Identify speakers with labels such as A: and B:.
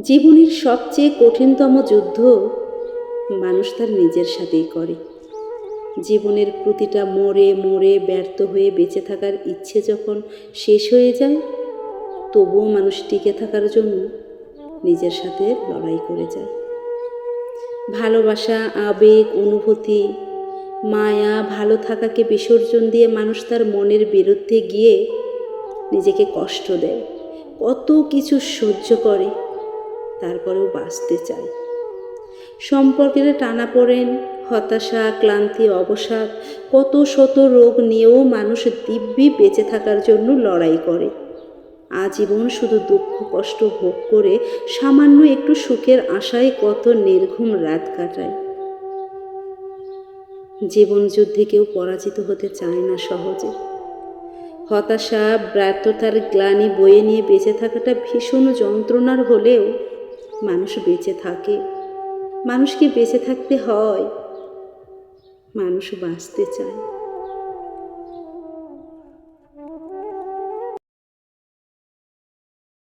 A: জীবনের সবচেয়ে কঠিনতম যুদ্ধ মানুষ তার নিজের সাথেই করে। জীবনের প্রতিটা মোড়ে মোড়ে ব্যর্থ হয়ে বেঁচে থাকার ইচ্ছে যখন শেষ হয়ে যায়, তবুও মানুষ টিকে থাকার জন্য নিজের সাথে লড়াই করে যায়। ভালোবাসা, আবেগ, অনুভূতি, মায়া, ভালো থাকাকে বিসর্জন দিয়ে মানুষ তার মনের বিরুদ্ধে গিয়ে নিজেকে কষ্ট দেয়, কত কিছু সহ্য করে, তারপরেও বাঁচতে চায়। সম্পর্কের টানাপোড়েন, হতাশা, ক্লান্তি, অবসাদ, কত শত রোগ নিয়েও মানুষ দিব্যি বেঁচে থাকার জন্য লড়াই করে। আজীবন শুধু দুঃখ কষ্ট ভোগ করে সামান্য একটু সুখের আশায় কত নির্ঘুম রাত কাটায়। জীবন যুদ্ধে কেউ পরাজিত হতে চায় না সহজে। হতাশা, ব্যর্থতার গ্লানি বয়ে নিয়ে বেঁচে থাকাটা ভীষণ যন্ত্রণার হলেও মানুষ বেঁচে থাকে। মানুষকে বেঁচে থাকতে হয়, মানুষ বাঁচতে চায়।